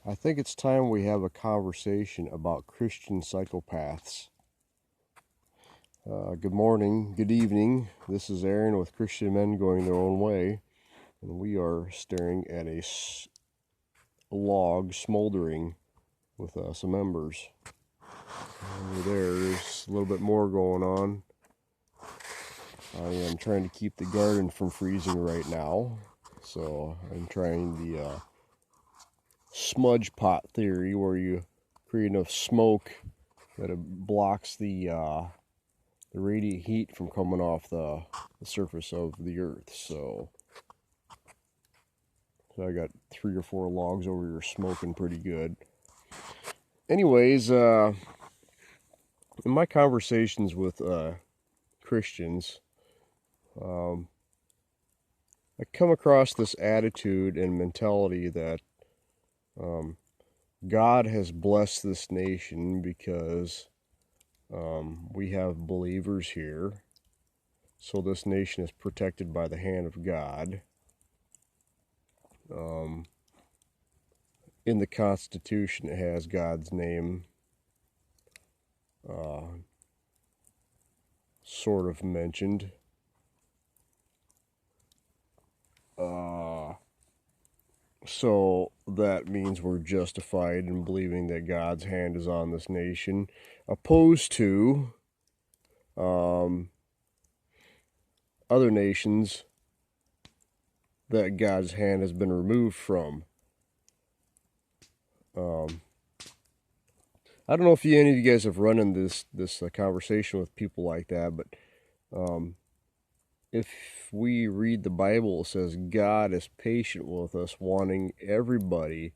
I think it's time we have a conversation about Christian psychopaths. Good morning, good evening. This is Aaron with Christian Men Going Their Own Way, and we are staring at a log smoldering with some embers. Over there's a little bit more going on. I am trying to keep the garden from freezing right now, so I'm trying the smudge pot theory, where you create enough smoke that it blocks the radiant heat from coming off the surface of the earth. So I got 3 or 4 logs over here smoking pretty good. Anyways, in my conversations with Christians, I come across this attitude and mentality that God has blessed this nation because we have believers here. So this nation is protected by the hand of God. In the Constitution, it has God's name sort of mentioned. So that means we're justified in believing that God's hand is on this nation, opposed to other nations that God's hand has been removed from. I don't know if any of you guys have run into this conversation with people like that, but if we read the Bible, it says God is patient with us, wanting everybody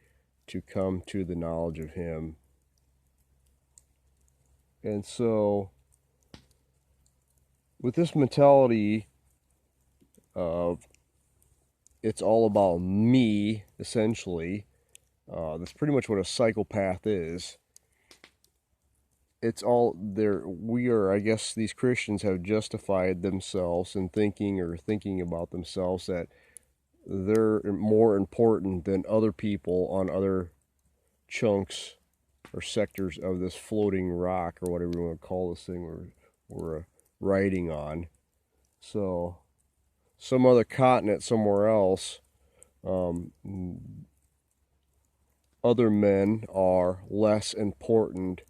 to come to the knowledge of Him. And so, with this mentality of it's all about me, essentially, that's pretty much what a psychopath is. It's all there. I guess these Christians have justified themselves in thinking about themselves that they're more important than other people on other chunks or sectors of this floating rock, or whatever you want to call this thing we're riding on. So some other continent somewhere else, other men are less important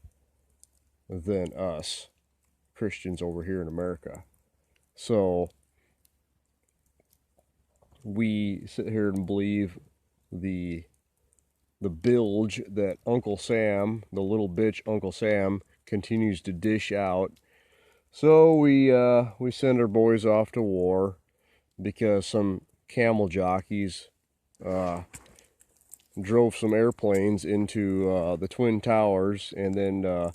than us Christians over here in America. So we sit here and believe the bilge that Uncle Sam, the little bitch Uncle Sam, continues to dish out. So we send our boys off to war because some camel jockeys drove some airplanes into the Twin Towers and then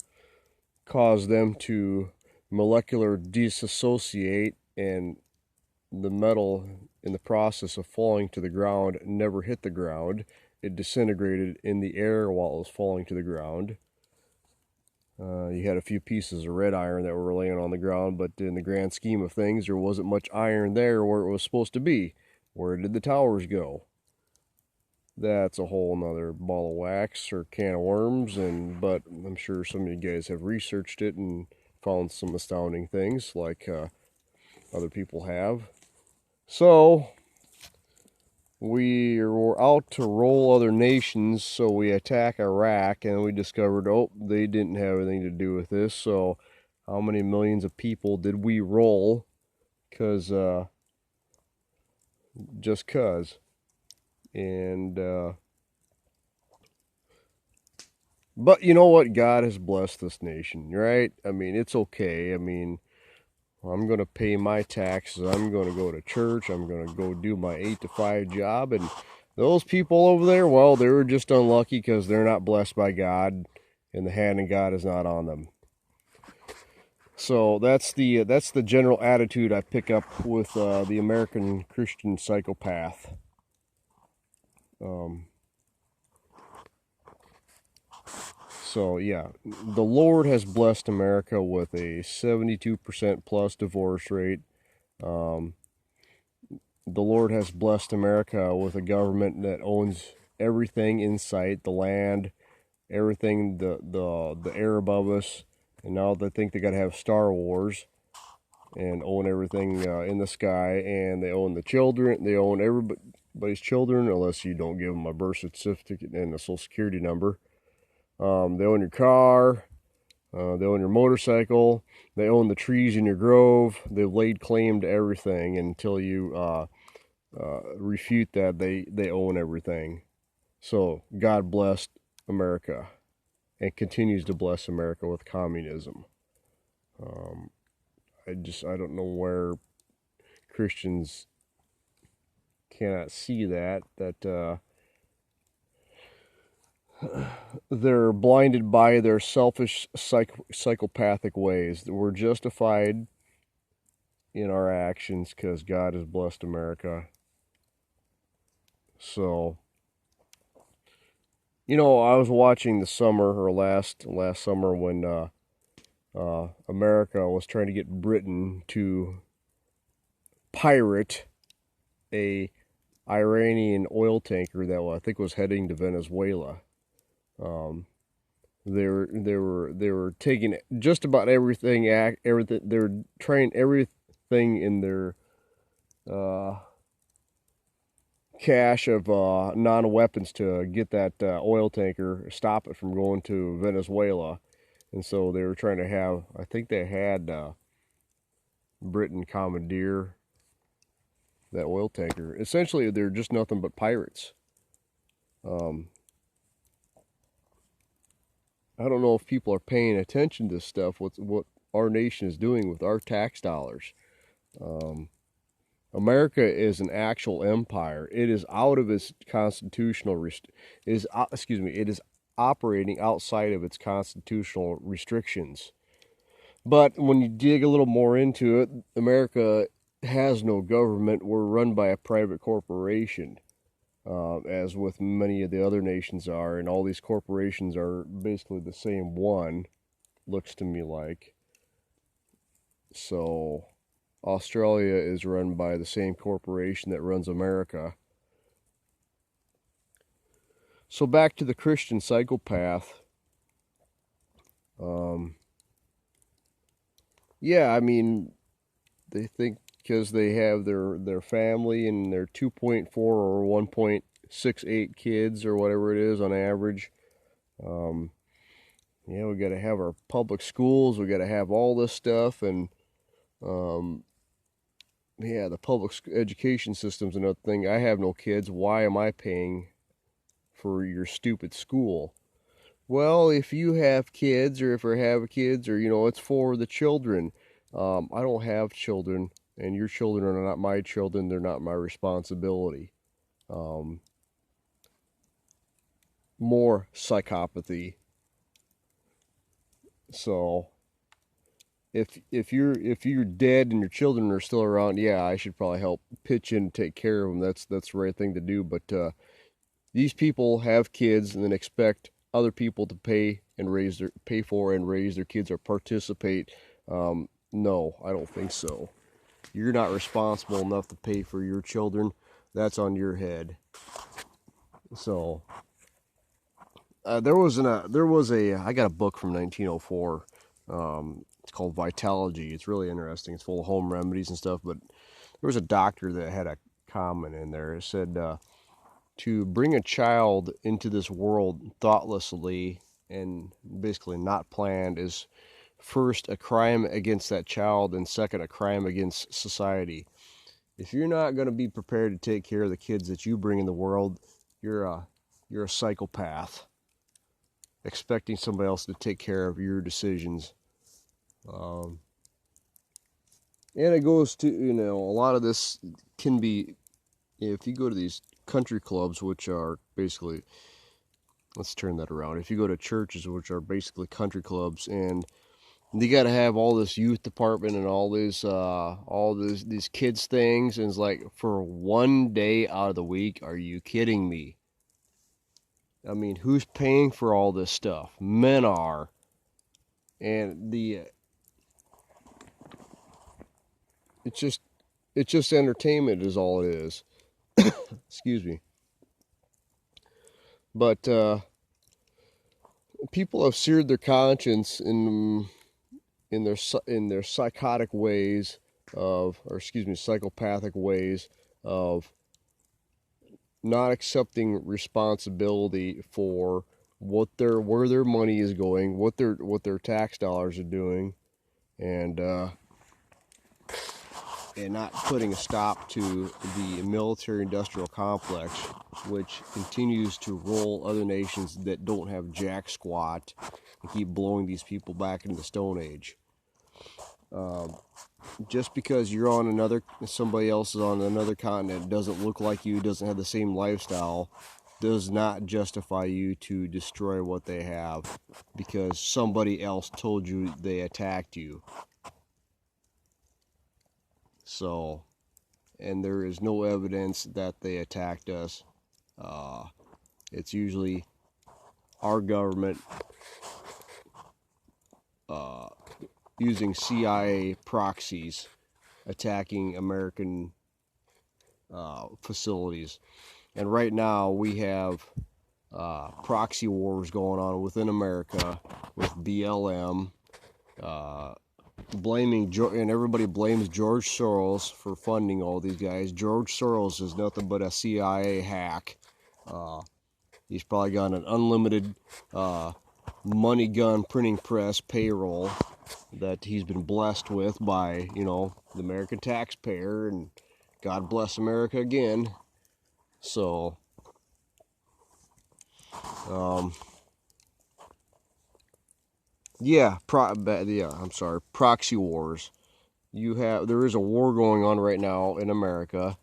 caused them to molecular disassociate, and the metal in the process of falling to the ground never hit the ground. It disintegrated in the air while it was falling to the ground. You had a few pieces of red iron that were laying on the ground, but in the grand scheme of things, there wasn't much iron there where it was supposed to be. Where did the towers go? That's a whole nother ball of wax or can of worms, but I'm sure some of you guys have researched it and found some astounding things like other people have. So we were out to roll other nations, so we attack Iraq, and we discovered, they didn't have anything to do with this. So how many millions of people did we roll? Just 'cause. And but you know what? God has blessed this nation, right? I mean, it's okay. I mean, I'm going to pay my taxes. I'm going to go to church. I'm going to go do my 8 to 5 job. And those people over there, well, they were just unlucky because they're not blessed by God, and the hand of God is not on them. So that's the general attitude I pick up with the American Christian psychopath. So yeah, the Lord has blessed America with a 72% plus divorce rate. The Lord has blessed America with a government that owns everything in sight, the land, everything, the air above us, and now they think they got to have Star Wars and own everything in the sky, and they own the children, they own everybody's children, unless you don't give them a birth certificate and a social security number. They own your car, they own your motorcycle, they own the trees in your grove, they've laid claim to everything until you refute that they own everything. So God blessed America and continues to bless America with communism. I don't know where Christians cannot see that they're blinded by their selfish psychopathic ways. We're justified in our actions because God has blessed America. So, I was watching the summer, or last summer, when America was trying to get Britain to pirate a Iranian oil tanker that I think was heading to Venezuela. They were taking just about everything. They were trying everything in their cache of non-weapons to get that oil tanker, stop it from going to Venezuela. And so they were trying to have, I think they had Britain commandeer that oil tanker. Essentially, they're just nothing but pirates. I don't know if people are paying attention to this stuff, what our nation is doing with our tax dollars. America is an actual empire. It is out of its constitutional it is operating outside of its constitutional restrictions. But when you dig a little more into it, America has no government. We're run by a private corporation, as with many of the other nations are, and all these corporations are basically the same one, looks to me like. So Australia is run by the same corporation that runs America. So back to the Christian psychopath. Yeah, I mean, they think because they have their family and their 2.4 or 1.68 kids or whatever it is on average. Yeah, we got to have our public schools. We got to have all this stuff, and yeah, the public education system's another thing. I have no kids. Why am I paying for your stupid school? Well, if you have kids, or if I have kids, or it's for the children. I don't have children, and your children are not my children. They're not my responsibility. More psychopathy. So, if you're dead and your children are still around, yeah, I should probably help pitch in and take care of them. That's the right thing to do. But these people have kids and then expect other people to pay for and raise their kids or participate. No, I don't think so. You're not responsible enough to pay for your children. That's on your head. So I got a book from 1904. It's called Vitology. It's really interesting. It's full of home remedies and stuff. But there was a doctor that had a comment in there. It said to bring a child into this world thoughtlessly and basically not planned is first a crime against that child, and second a crime against society. If you're not going to be prepared to take care of the kids that you bring in the world, you're a psychopath, expecting somebody else to take care of your decisions. And it goes to, a lot of this can be, if you go to these country clubs, which are basically, let's turn that around. If you go to churches, which are basically country clubs, and you got to have all this youth department and all these kids things, and it's like for one day out of the week. Are you kidding me? I mean, who's paying for all this stuff? Men are, and it's just entertainment is all it is. Excuse me. But people have seared their conscience in their psychotic ways of, or excuse me, psychopathic ways of not accepting responsibility for where their money is going, what their tax dollars are doing, and not putting a stop to the military-industrial complex, which continues to roll other nations that don't have jack squat and keep blowing these people back into the Stone Age. Just because you're on somebody else is on another continent, doesn't look like you, doesn't have the same lifestyle, does not justify you to destroy what they have because somebody else told you they attacked you. So, and there is no evidence that they attacked us. It's usually our government using CIA proxies attacking American facilities. And right now we have proxy wars going on within America with BLM, and everybody blames George Soros for funding all these guys. George Soros is nothing but a CIA hack. He's probably got an unlimited money gun printing press payroll that he's been blessed with by, the American taxpayer, and God bless America again. So, proxy wars. There is a war going on right now in America,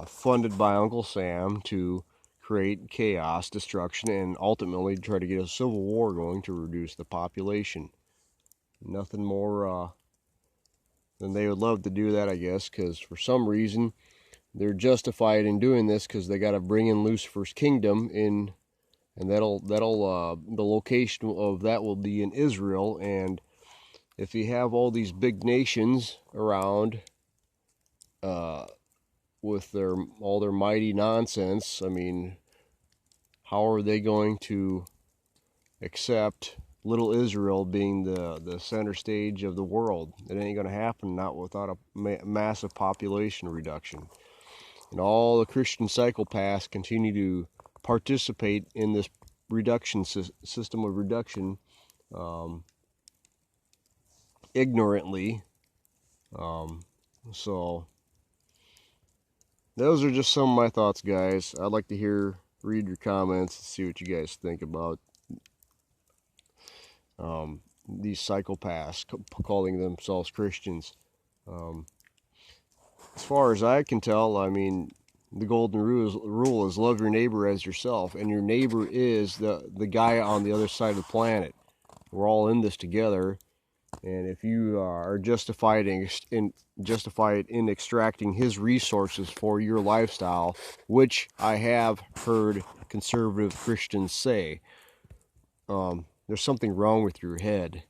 funded by Uncle Sam to create chaos, destruction, and ultimately try to get a civil war going to reduce the population. Nothing more than they would love to do that, I guess, because for some reason they're justified in doing this because they got to bring in Lucifer's kingdom in, and that'll the location of that will be in Israel. And if you have all these big nations around with all their mighty nonsense, I mean, how are they going to accept little Israel being the center stage of the world? It ain't going to happen, not without a massive population reduction. And all the Christian psychopaths continue to participate in this reduction system of reduction ignorantly. So those are just some of my thoughts, guys. I'd like to read your comments and see what you guys think about these psychopaths calling themselves Christians. As far as I can tell, I mean, the golden rule is love your neighbor as yourself, and your neighbor is the guy on the other side of the planet. We're all in this together, and if you are justified in extracting his resources for your lifestyle, which I have heard conservative Christians say, there's something wrong with your head.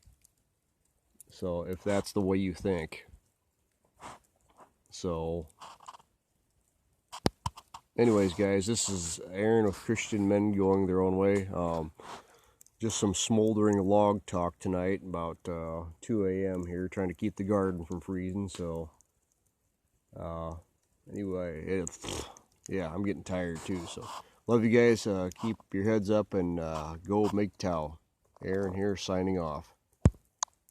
So if that's the way you think. So anyways, guys, this is Aaron of Christian Men Going Their Own Way. Just some smoldering log talk tonight, about 2 a.m. here, trying to keep the garden from freezing. So anyway, I'm getting tired too. So love you guys. Keep your heads up and go MGTOW. Aaron here, signing off.